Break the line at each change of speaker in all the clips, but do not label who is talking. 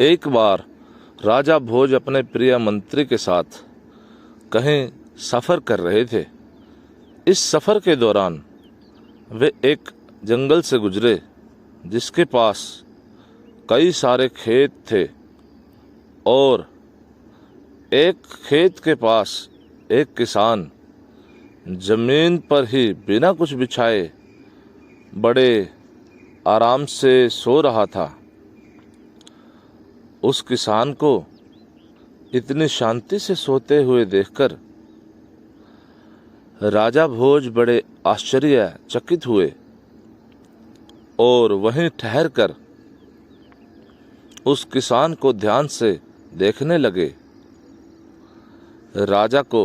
एक बार राजा भोज अपने प्रिय मंत्री के साथ कहीं सफ़र कर रहे थे। इस सफ़र के दौरान वे एक जंगल से गुजरे जिसके पास कई सारे खेत थे और एक खेत के पास एक किसान जमीन पर ही बिना कुछ बिछाए बड़े आराम से सो रहा था। उस किसान को इतनी शांति से सोते हुए देखकर राजा भोज बड़े आश्चर्यचकित हुए और वहीं ठहरकर उस किसान को ध्यान से देखने लगे। राजा को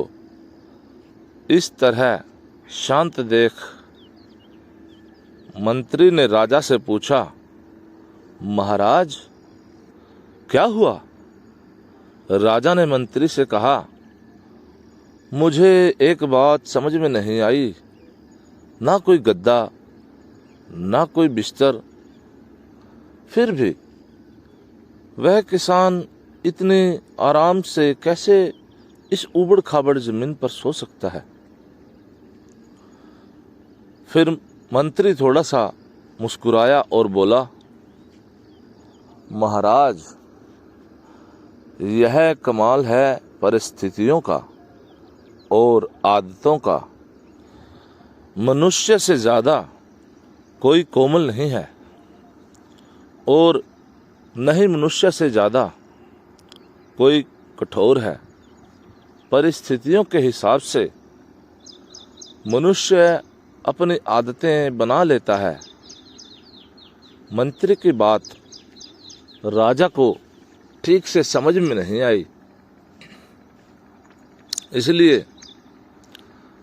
इस तरह शांत देख मंत्री ने राजा से पूछा, महाराज क्या हुआ? राजा ने मंत्री से कहा, मुझे एक बात समझ में नहीं आई, ना कोई गद्दा ना कोई बिस्तर, फिर भी वह किसान इतने आराम से कैसे इस उबड़ खाबड़ जमीन पर सो सकता है। फिर मंत्री थोड़ा सा मुस्कुराया और बोला, महाराज यह कमाल है परिस्थितियों का और आदतों का। मनुष्य से ज़्यादा कोई कोमल नहीं है और न ही मनुष्य से ज़्यादा कोई कठोर है। परिस्थितियों के हिसाब से मनुष्य अपनी आदतें बना लेता है। मंत्री की बात राजा को ठीक से समझ में नहीं आई, इसलिए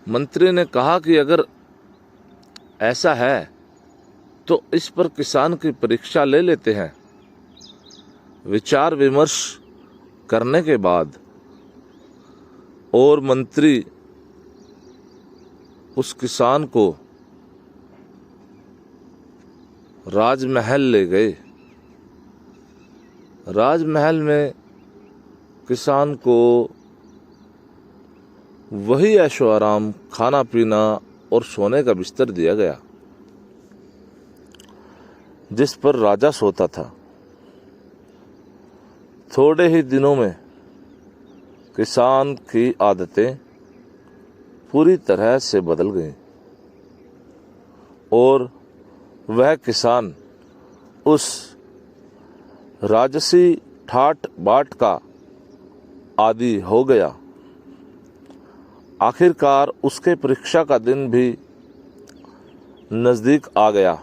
मंत्री ने कहा कि अगर ऐसा है तो इस पर किसान की परीक्षा ले लेते हैं। विचार विमर्श करने के बाद और मंत्री उस किसान को राजमहल ले गए। राजमहल में किसान को वही ऐशो आराम, खाना पीना और सोने का बिस्तर दिया गया जिस पर राजा सोता था। थोड़े ही दिनों में किसान की आदतें पूरी तरह से बदल गईं और वह किसान उस राजसी ठाट बाट का आदी हो गया। आखिरकार उसके परीक्षा का दिन भी नज़दीक आ गया।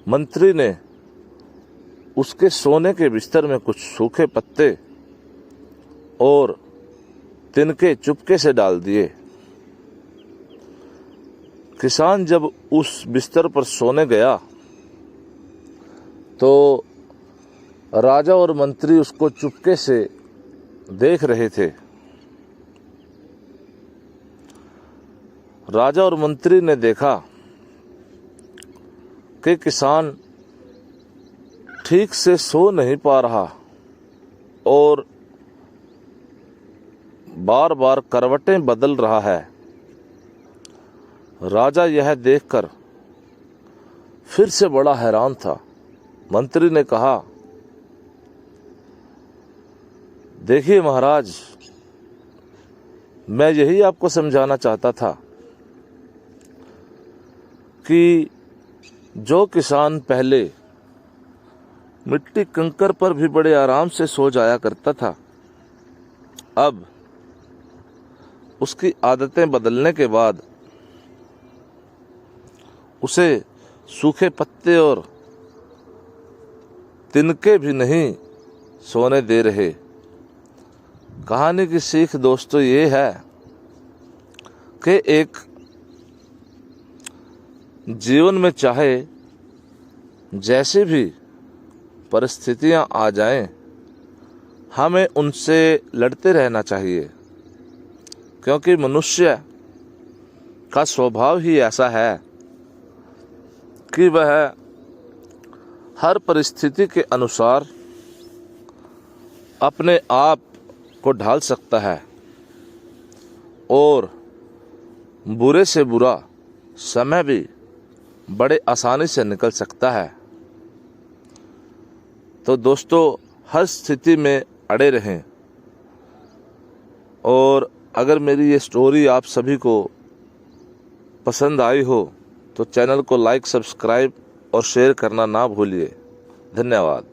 मंत्री ने उसके सोने के बिस्तर में कुछ सूखे पत्ते और तिनके चुपके से डाल दिए। किसान जब उस बिस्तर पर सोने गया तो राजा और मंत्री उसको चुपके से देख रहे थे। राजा और मंत्री ने देखा कि किसान ठीक से सो नहीं पा रहा और बार बार करवटें बदल रहा है। राजा यह देखकर फिर से बड़ा हैरान था। मंत्री ने कहा, देखिए महाराज, मैं यही आपको समझाना चाहता था कि जो किसान पहले मिट्टी कंकर पर भी बड़े आराम से सो जाया करता था, अब उसकी आदतें बदलने के बाद उसे सूखे पत्ते और तिनके भी नहीं सोने दे रहे। कहानी की सीख दोस्तों ये है कि एक जीवन में चाहे जैसी भी परिस्थितियां आ जाएं, हमें उनसे लड़ते रहना चाहिए, क्योंकि मनुष्य का स्वभाव ही ऐसा है कि वह हर परिस्थिति के अनुसार अपने आप को ढाल सकता है और बुरे से बुरा समय भी बड़े आसानी से निकल सकता है। तो दोस्तों, हर स्थिति में अड़े रहें। और अगर मेरी ये स्टोरी आप सभी को पसंद आई हो तो चैनल को लाइक, सब्सक्राइब और शेयर करना ना भूलिए। धन्यवाद।